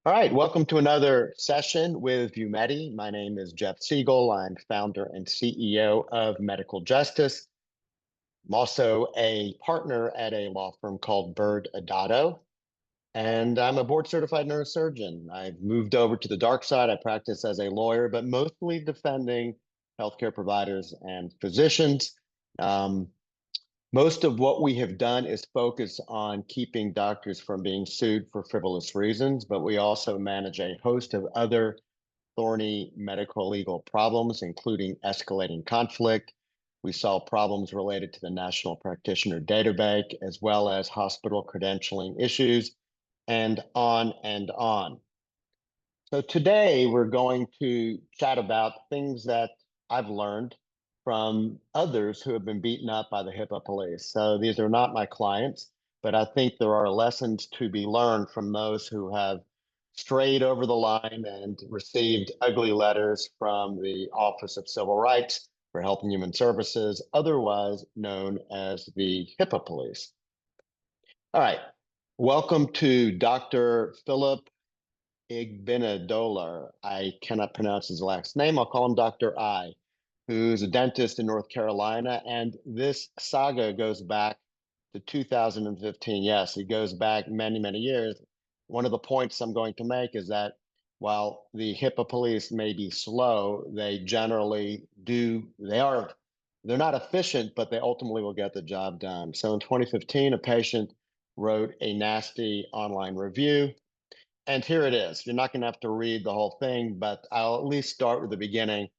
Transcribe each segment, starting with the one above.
All right, welcome to another session with ViewMedi. My name is Jeff Segal. I'm founder and CEO of Medical Justice. I'm also a partner at a law firm called Bird Adato, and I'm a board certified neurosurgeon. I've moved over to the dark side. I practice as a lawyer, but mostly defending healthcare providers and physicians. Most of what we have done is focus on keeping doctors from being sued for frivolous reasons, but we also manage a host of other thorny medical legal problems, including escalating conflict. We solve problems related to the National Practitioner Data Bank, as well as hospital credentialing issues, and on and on. So today we're going to chat about things that I've learned from others who have been beaten up by the HIPAA police. So these are not my clients, but I think there are lessons to be learned from those who have strayed over the line and received ugly letters from the Office of Civil Rights for Health and Human Services, otherwise known as the HIPAA police. All right, welcome to Dr. Philip Igbenedollar. I cannot pronounce his last name. I'll call him Dr. I, who's a dentist in North Carolina. And this saga goes back to 2015. Yes, it goes back many, many years. One of the points I'm going to make is that while the HIPAA police may be slow, they generally they're not efficient, but they ultimately will get the job done. So in 2015, a patient wrote a nasty online review. And here it is. You're not going to have to read the whole thing, but I'll at least start with the beginning.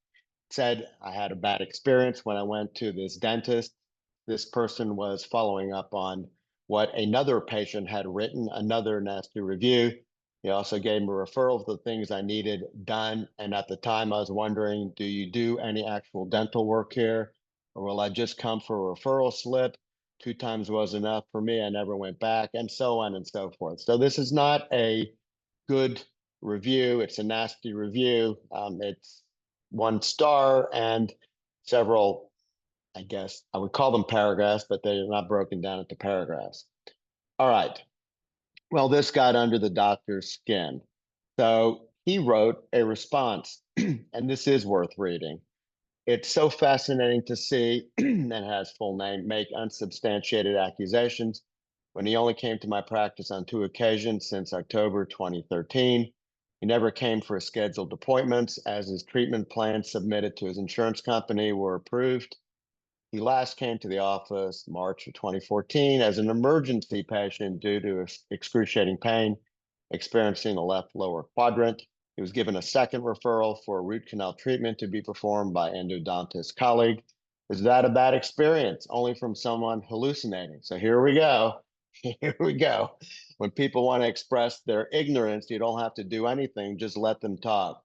It said, I had a bad experience when I went to this dentist. This person was following up on what another patient had written, another nasty review. He also gave me a referral for the things I needed done. And at the time, I was wondering, do you do any actual dental work here? Or will I just come for a referral slip? 2 times was enough for me. I never went back, and so on and so forth. So this is not a good review. It's a nasty review. It's 1 star and several, I guess I would call them paragraphs, but they're not broken down into paragraphs. All right. Well, this got under the doctor's skin. So he wrote a response, and this is worth reading. It's so fascinating to see, and has full name, make unsubstantiated accusations when he only came to my practice on 2 occasions since October 2013. He never came for scheduled appointments as his treatment plans submitted to his insurance company were approved. He last came to the office March of 2014 as an emergency patient due to excruciating pain, experiencing the left lower quadrant. He was given a second referral for a root canal treatment to be performed by endodontist colleague. Is that a bad experience? Only from someone hallucinating. So here we go. Here we go. When people want to express their ignorance, you don't have to do anything, just let them talk.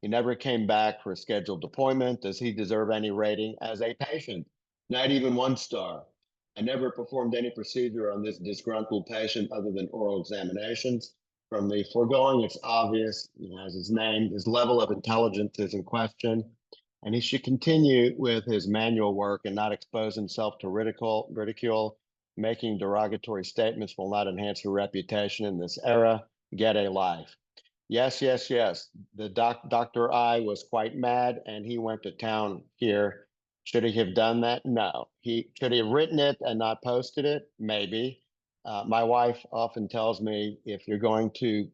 He never came back for a scheduled appointment. Does he deserve any rating as a patient? Not even 1 star. I never performed any procedure on this disgruntled patient other than oral examinations. From the foregoing, it's obvious he has his name, his level of intelligence is in question, and he should continue with his manual work and not expose himself to ridicule. Making derogatory statements will not enhance your reputation in this era. Get a life. Yes, yes, yes. The Dr. I was quite mad, and he went to town here. Should he have done that? No. Should he have written it and not posted it? Maybe. My wife often tells me, if you're going to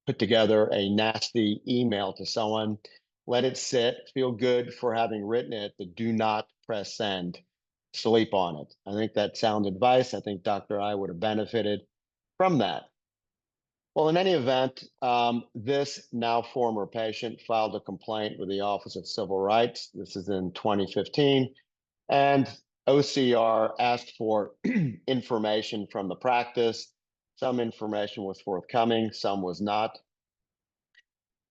put together a nasty email to someone, let it sit, feel good for having written it, but do not press send. Sleep on it. I think that's sound advice. I think Dr. I would have benefited from that. Well, in any event, this now former patient filed a complaint with the Office of Civil Rights. This is in 2015. And OCR asked for information from the practice. Some information was forthcoming, some was not.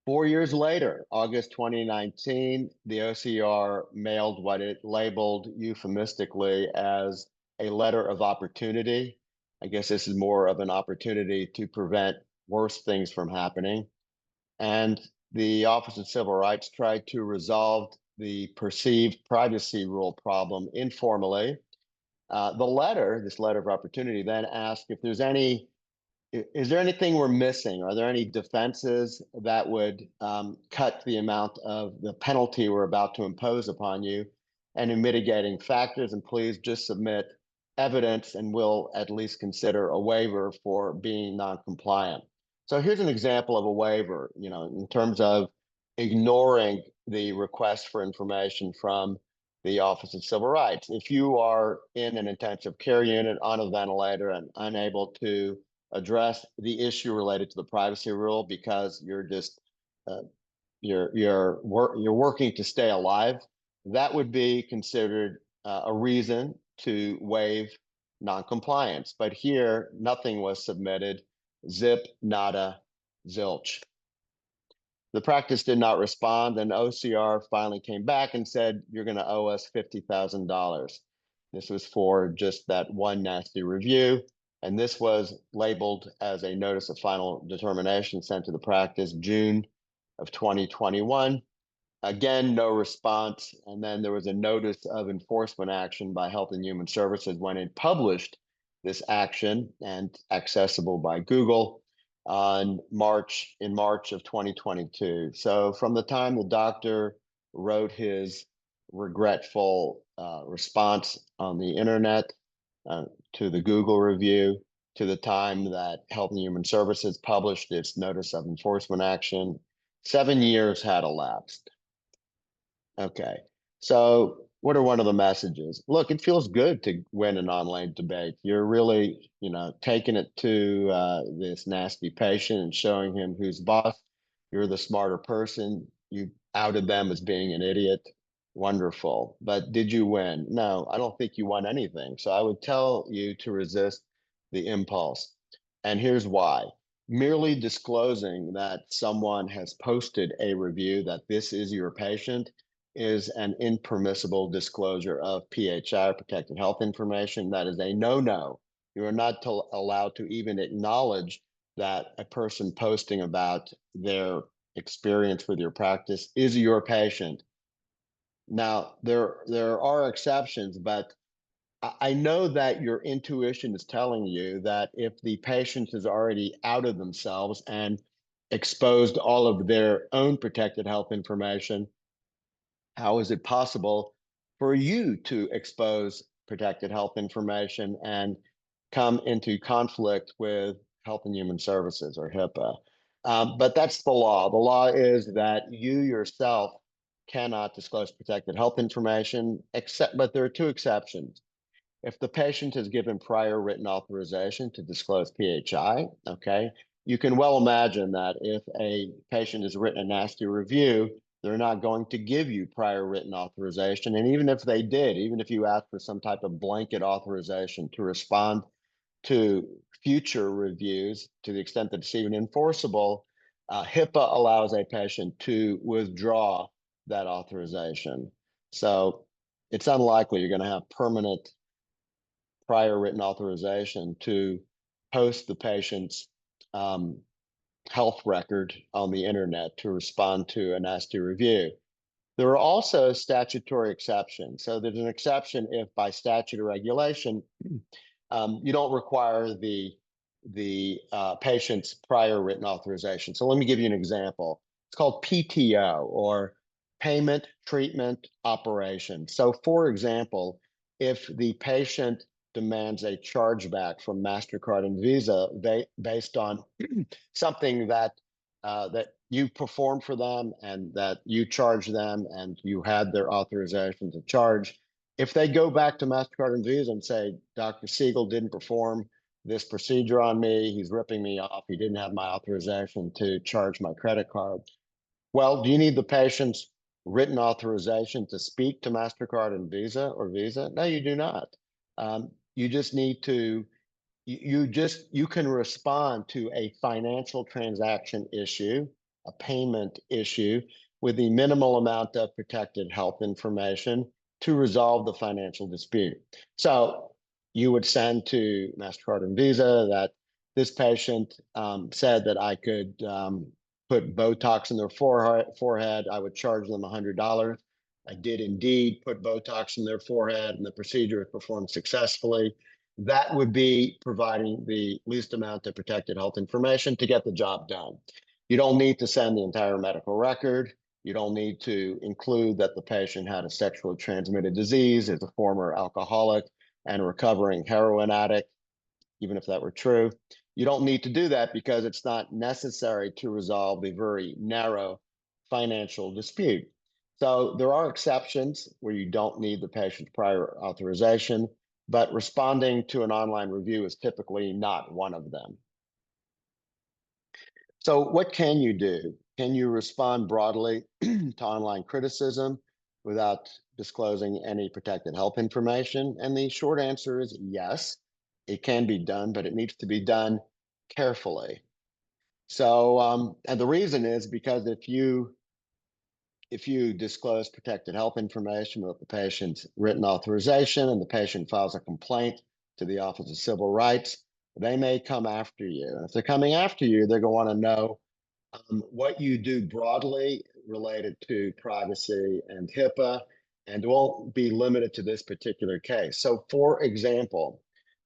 4 years later, August 2019, the OCR mailed what it labeled euphemistically as a letter of opportunity. I guess this is more of an opportunity to prevent worse things from happening. And the Office of Civil Rights tried to resolve the perceived privacy rule problem informally. This letter of opportunity, then asked if there's any Is there anything we're missing? Are there any defenses that would cut the amount of the penalty we're about to impose upon you? Any mitigating factors? And please just submit evidence and we'll at least consider a waiver for being non-compliant. So here's an example of a waiver, in terms of ignoring the request for information from the Office of Civil Rights. If you are in an intensive care unit on a ventilator and unable to address the issue related to the privacy rule because you're just uh, you're working to stay alive, that would be considered a reason to waive noncompliance. But here, nothing was submitted. Zip, nada, zilch. The practice did not respond, and OCR finally came back and said, "You're going to owe us $50,000. This was for just that one nasty review. And this was labeled as a notice of final determination sent to the practice June of 2021. Again, no response. And then there was a notice of enforcement action by Health and Human Services when it published this action and accessible by Google in March of 2022. So from the time the doctor wrote his regretful response on the internet to the Google review to the time that Health and Human Services published its notice of enforcement action, 7 years had elapsed. Okay. So what are one of the messages? Look, it feels good to win an online debate. You're really, taking it to this nasty patient and showing him who's boss. You're the smarter person. You outed them as being an idiot. Wonderful. But did you win? No, I don't think you won anything. So I would tell you to resist the impulse. And here's why. Merely disclosing that someone has posted a review that this is your patient is an impermissible disclosure of PHI, protected health information. That is a no-no. You are not allowed to even acknowledge that a person posting about their experience with your practice is your patient. Now, there are exceptions, but I know that your intuition is telling you that if the patient has already outed themselves and exposed all of their own protected health information, how is it possible for you to expose protected health information and come into conflict with Health and Human Services or HIPAA? But that's the law. The law is that you yourself cannot disclose protected health information, but there are two exceptions. If the patient has given prior written authorization to disclose PHI, okay, you can well imagine that if a patient has written a nasty review, they're not going to give you prior written authorization. And even if they did, even if you asked for some type of blanket authorization to respond to future reviews, to the extent that it's even enforceable, HIPAA allows a patient to withdraw that authorization. So it's unlikely you're going to have permanent prior written authorization to post the patient's health record on the internet to respond to a nasty review. There are also statutory exceptions. So there's an exception if by statute or regulation, you don't require the patient's prior written authorization. So let me give you an example. It's called PTO, or payment, treatment, operation. So for example, if the patient demands a chargeback from MasterCard and Visa based on something that you performed for them and that you charge them and you had their authorization to charge. If they go back to MasterCard and Visa and say, Dr. Segal didn't perform this procedure on me, he's ripping me off, he didn't have my authorization to charge my credit card. Well, do you need the patient's written authorization to speak to MasterCard and Visa or Visa? No, you do not. You just need to you can respond to a financial transaction issue, a payment issue, with the minimal amount of protected health information to resolve the financial dispute. So you would send to MasterCard and Visa that this patient said that I could put Botox in their forehead. I would charge them $100. I did indeed put Botox in their forehead, and the procedure was performed successfully. That would be providing the least amount of protected health information to get the job done. You don't need to send the entire medical record. You don't need to include that the patient had a sexually transmitted disease, is a former alcoholic and a recovering heroin addict, even if that were true. You don't need to do that because it's not necessary to resolve the very narrow financial dispute. So there are exceptions where you don't need the patient's prior authorization, but responding to an online review is typically not one of them. So what can you do? Can you respond broadly to online criticism without disclosing any protected health information? And the short answer is yes, it can be done, but it needs to be done carefully. So, and the reason is because if you disclose protected health information with the patient's written authorization and the patient files a complaint to the Office of Civil Rights, they may come after you. And if they're coming after you, they're going to want to know what you do broadly related to privacy and HIPAA, and it won't be limited to this particular case. So, for example,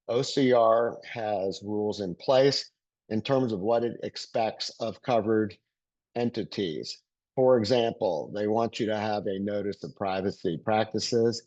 OCR has rules in place in terms of what it expects of covered entities. For example, they want you to have a notice of privacy practices.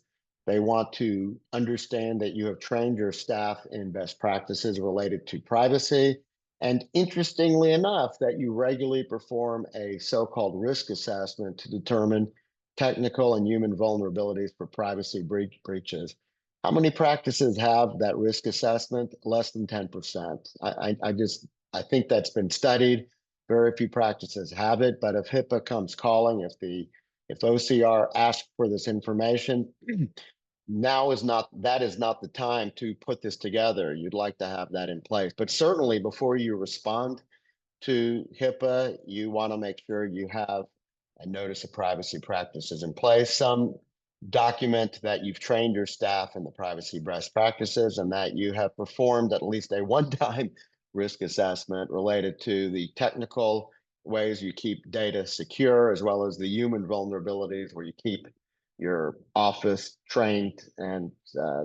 They want to understand that you have trained your staff in best practices related to privacy. And interestingly enough, that you regularly perform a so-called risk assessment to determine technical and human vulnerabilities for privacy breaches. How many practices have that risk assessment? Less than 10%. I think that's been studied. Very few practices have it, but if HIPAA comes calling, if OCR asks for this information, that is not the time to put this together. You'd like to have that in place, but certainly before you respond to HIPAA, you want to make sure you have a notice of privacy practices in place. Some document that you've trained your staff in the privacy best practices and that you have performed at least a one-time risk assessment related to the technical ways you keep data secure, as well as the human vulnerabilities where you keep your office trained and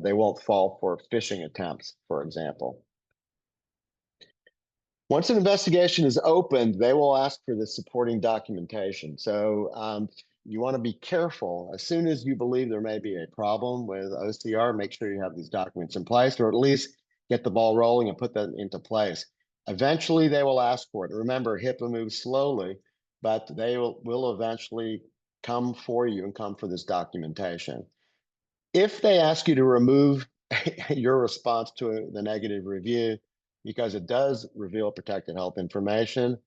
they won't fall for phishing attempts, for example. Once an investigation is opened, they will ask for the supporting documentation. So you want to be careful. As soon as you believe there may be a problem with OCR, make sure you have these documents in place, or at least get the ball rolling and put that into place. Eventually, they will ask for it. Remember, HIPAA moves slowly, but they will eventually come for you and come for this documentation. If they ask you to remove your response to the negative review, because it does reveal protected health information,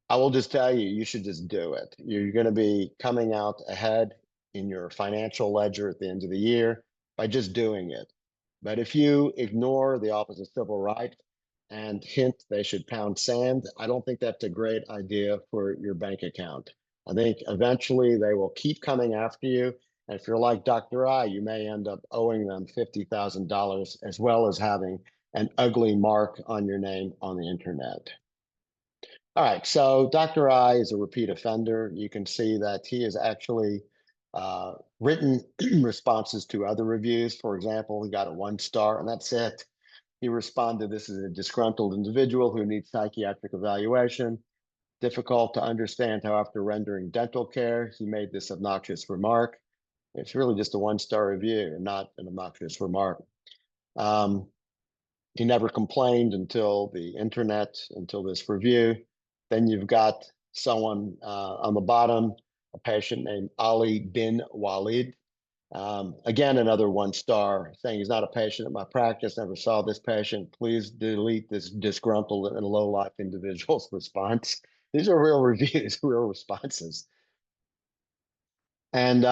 I will just tell you, you should just do it. You're going to be coming out ahead in your financial ledger at the end of the year by just doing it. But if you ignore the Office of Civil Rights and hint they should pound sand, I don't think that's a great idea for your bank account. I think eventually they will keep coming after you. And if you're like Dr. I, you may end up owing them $50,000 as well as having an ugly mark on your name on the internet. All right, so Dr. I is a repeat offender. You can see that he has actually written responses to other reviews. For example, he got a 1 star, and that's it. He responded, "This is a disgruntled individual who needs psychiatric evaluation. Difficult to understand how after rendering dental care, he made this obnoxious remark." It's really just a 1 star review and not an obnoxious remark. He never complained until the internet, until this review. Then you've got someone on the bottom, a patient named Ali bin Walid. Again, another 1 star saying he's not a patient at my practice, never saw this patient. Please delete this disgruntled and low-life individual's response. These are real reviews, real responses. And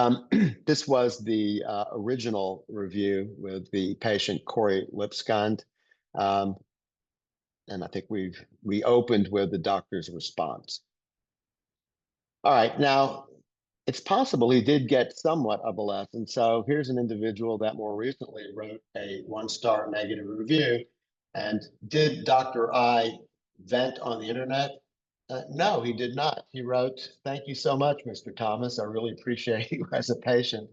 this was the original review with the patient Corey Lipskund. And I think we opened with the doctor's response. All right, now it's possible he did get somewhat of a lesson. So here's an individual that more recently wrote a 1 star negative review. And did Dr. I vent on the internet? No, he did not. He wrote, "Thank you so much, Mr. Thomas. I really appreciate you as a patient,"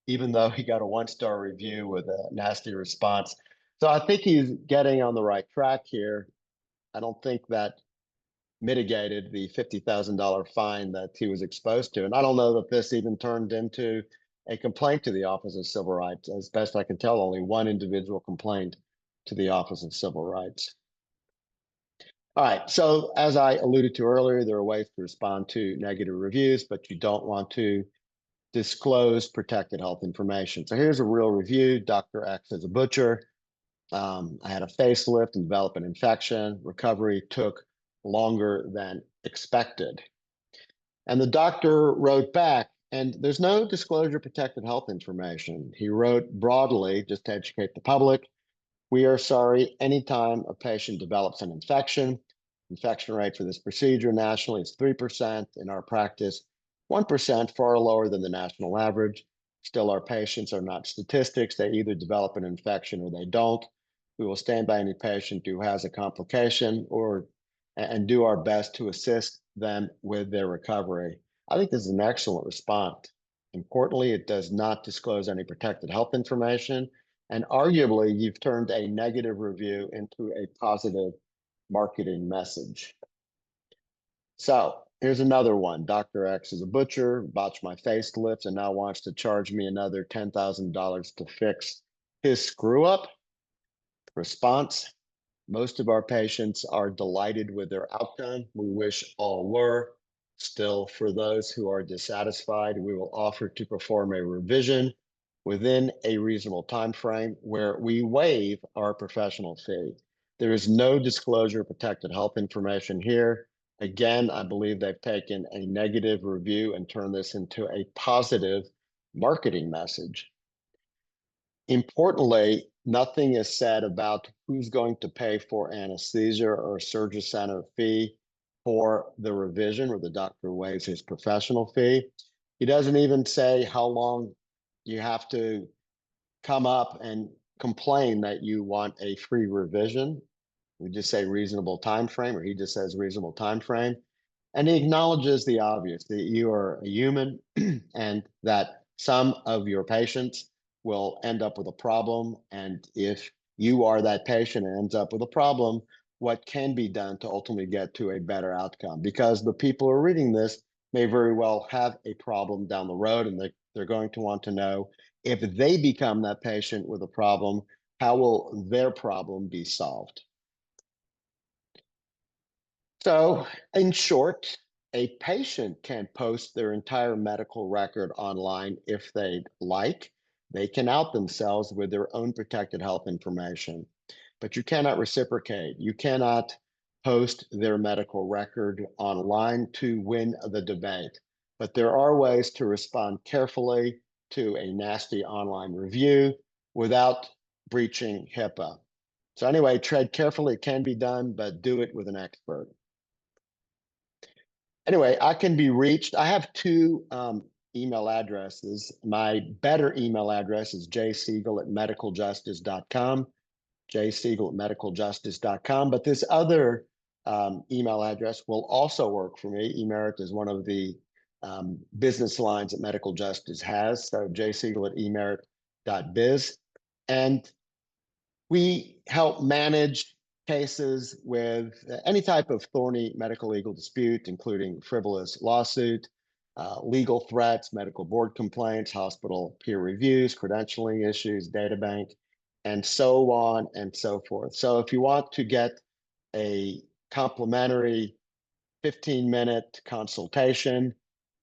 even though he got a 1 star review with a nasty response. So I think he's getting on the right track here. I don't think that mitigated the $50,000 fine that he was exposed to. And I don't know that this even turned into a complaint to the Office of Civil Rights. As best I can tell, only one individual complained to the Office of Civil Rights. All right, so as I alluded to earlier, there are ways to respond to negative reviews, but you don't want to disclose protected health information. So here's a real review. Dr. X is a butcher. I had a facelift and developed an infection. Recovery took longer than expected. And the doctor wrote back, and there's no disclosure protected health information. He wrote broadly, just to educate the public, we are sorry anytime a patient develops an infection. Infection rate for this procedure nationally is 3%. In our practice, 1%, far lower than the national average. Still, our patients are not statistics. They either develop an infection or they don't. We will stand by any patient who has a complication and do our best to assist them with their recovery. I think this is an excellent response. Importantly, it does not disclose any protected health information. And arguably, you've turned a negative review into a positive marketing message. So here's another one. Dr. X is a butcher, botched my facelift, and now wants to charge me another $10,000 to fix his screw up. Response: most of our patients are delighted with their outcome. We wish all were. Still, for those who are dissatisfied, we will offer to perform a revision within a reasonable time frame where we waive our professional fee. There is no disclosure of protected health information here. Again, I believe they've taken a negative review and turned this into a positive marketing message. Importantly, nothing is said about who's going to pay for anesthesia or surgery center fee for the revision, or the doctor waives his professional fee. He doesn't even say how long you have to come up and complain that you want a free revision. We just say reasonable time frame, or he just says reasonable time frame. And he acknowledges the obvious, that you are a human and that some of your patients will end up with a problem. And if you are that patient and ends up with a problem, what can be done to ultimately get to a better outcome? Because the people who are reading this may very well have a problem down the road, and they're going to want to know, if they become that patient with a problem, how will their problem be solved? So, in short, a patient can post their entire medical record online if they'd like. They can out themselves with their own protected health information, but you cannot reciprocate. You cannot post their medical record online to win the debate. But there are ways to respond carefully to a nasty online review without breaching HIPAA. So anyway, tread carefully. It can be done, but do it with an expert. Anyway, I can be reached. I have two email addresses. My better email address is jsegal@medicaljustice.com, jsegal@medicaljustice.com. But this other email address will also work for me. Emerit is one of the business lines that Medical Justice has. So jsegal@emerit.biz. And we help manage cases with any type of thorny medical legal dispute, including frivolous lawsuit, legal threats, medical board complaints, hospital peer reviews, credentialing issues, data bank, and so on and so forth. So if you want to get a complimentary 15-minute consultation,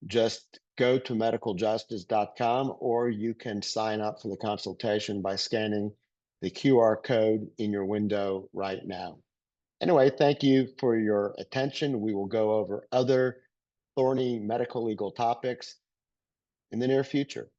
just go to medicaljustice.com, or you can sign up for the consultation by scanning the QR code in your window right now. Anyway, thank you for your attention. We will go over other thorny medical legal topics in the near future.